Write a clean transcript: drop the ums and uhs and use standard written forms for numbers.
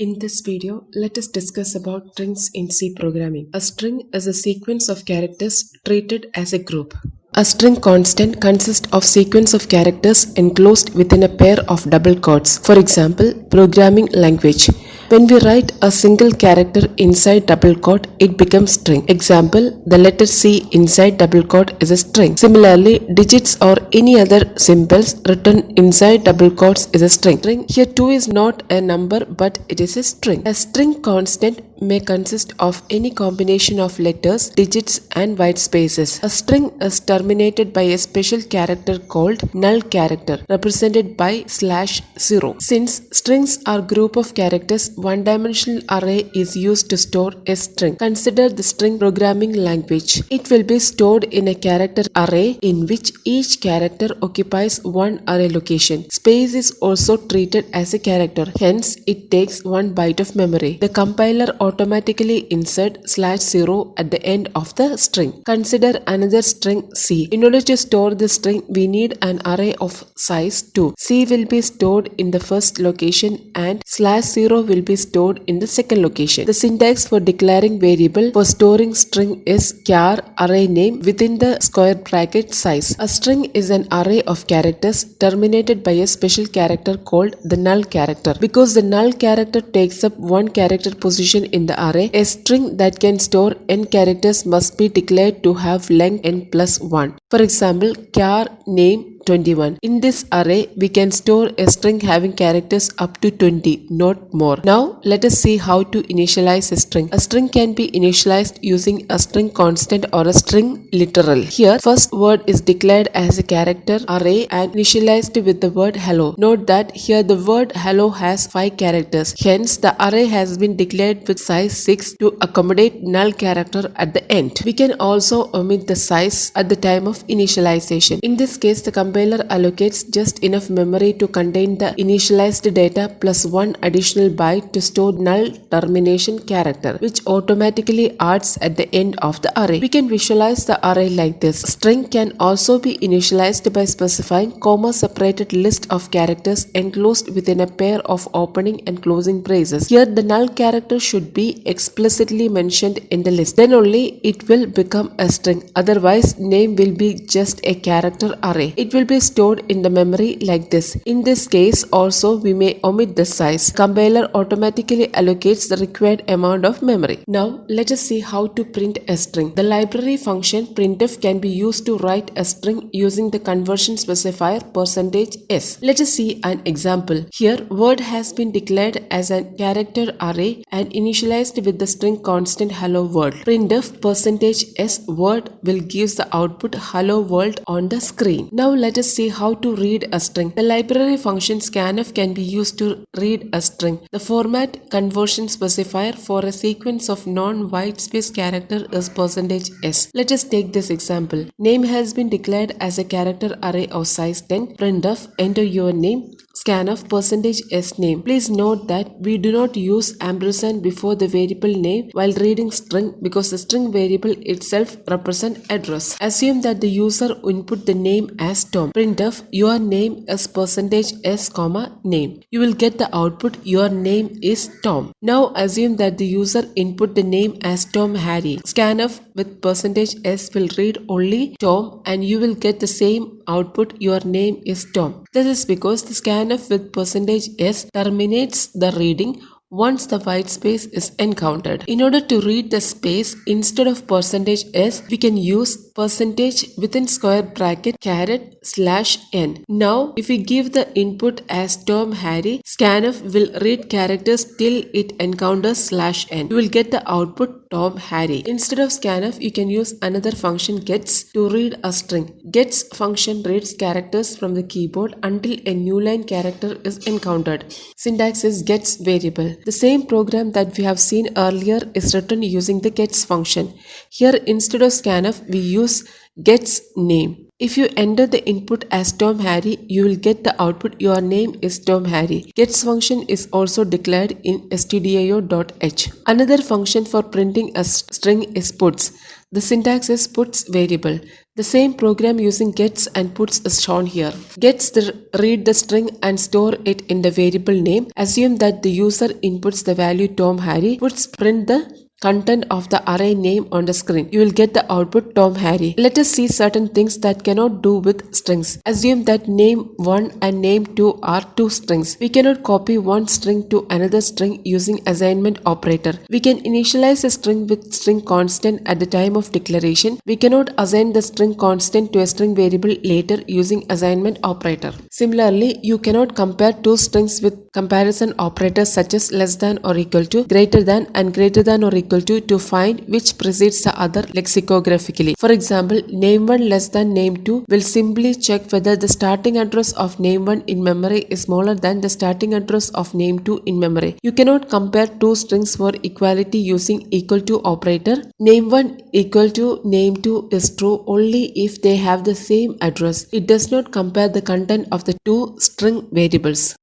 In this video, let us discuss about strings in C programming. A string is a sequence of characters treated as a group. A string constant consists of sequence of characters enclosed within a pair of double quotes. For example, programming language. When we write a single character inside double quote, it becomes string. Example, the letter C inside double quote is a string. Similarly, digits or any other symbols written inside double quotes is a string. Here 2 is not a number but it is a string. A string constant may consist of any combination of letters, digits and white spaces. A string is terminated by a special character called null character represented by /0. Since strings are group of characters, one-dimensional array is used to store a string. Consider the string programming language. It will be stored in a character array in which each character occupies one array location. Space is also treated as a character, hence it takes 1 byte of memory. The compiler automatically insert /0 at the end of the string. Consider another string C. In order to store the string, we need an array of size 2. C will be stored in the first location and /0 will be stored in the second location. The syntax for declaring variable for storing string is char array name within the square bracket size. A string is an array of characters terminated by a special character called the null character. Because the null character takes up one character position in the array, a string that can store n characters must be declared to have length n plus 1. For example, char name 21. In this array, we can store a string having characters up to 20, not more. Now, let us see how to initialize a string. A string can be initialized using a string constant or a string literal. Here, first word is declared as a character array and initialized with the word hello. Note that here the word hello has 5 characters. Hence, the array has been declared with size 6 to accommodate null character at the end. We can also omit the size at the time of initialization. In this case, the compiler allocates just enough memory to contain the initialized data plus 1 additional byte to store null termination character, which automatically adds at the end of the array. We can visualize the array like this. String can also be initialized by specifying comma-separated list of characters enclosed within a pair of opening and closing braces. Here, the null character should be explicitly mentioned in the list. Then only it will become a string. Otherwise, name will be just a character array. It will be stored in the memory like this. In this case also we may omit the size. Compiler automatically allocates the required amount of memory. Now let us see how to print a string. The library function printf can be used to write a string using the conversion specifier %s. Let us see an example. Here word has been declared as a character array and initialized with the string constant hello world. Printf %s word will give the output hello world on the screen. Now let us see how to read a string. The library function scanf can be used to read a string. The format conversion specifier for a sequence of non-white space character is %s. Let us take this example. Name has been declared as a character array of size 10. Printf, enter your name. Scanf %s name. Please note that we do not use ampersand before the variable name while reading string because the string variable itself represents address. Assume that the user input the name as Tom. Printf, your name is %s, name. You will get the output your name is Tom. Now assume that the user input the name as Tom Harry. Scanf with %s will read only Tom and you will get the same output your name is Tom. This is because the scanf with %s terminates the reading once the white space is encountered. In order to read the space, instead of %s, we can use percentage within square bracket /n. Now, if we give the input as Tom Harry, scanf will read characters till it encounters /n. You will get the output Tom Harry. Instead of scanf, you can use another function gets to read a string. Gets function reads characters from the keyboard until a new line character is encountered. Syntax is gets variable. The same program that we have seen earlier is written using the gets function. Here instead of scanf, we use gets name. If you enter the input as Tom Harry, you will get the output your name is Tom Harry. Gets function is also declared in stdio.h. Another function for printing a string is puts. The syntax is puts variable. The same program using gets and puts is shown here. Gets read the string and store it in the variable name. Assume that the user inputs the value Tom Harry, puts print the content of the array name on the screen. You will get the output Tom Harry. Let us see certain things that cannot do with strings. Assume that name1 and name2 are two strings. We cannot copy one string to another string using assignment operator. We can initialize a string with string constant at the time of declaration. We cannot assign the string constant to a string variable later using assignment operator. Similarly, you cannot compare two strings with comparison operators such as less than or equal to, greater than and greater than or equal to find which precedes the other lexicographically. For example, name1 less than name2 will simply check whether the starting address of name1 in memory is smaller than the starting address of name2 in memory. You cannot compare two strings for equality using equal to operator. Name1 equal to name2 is true only if they have the same address. It does not compare the content of the two string variables.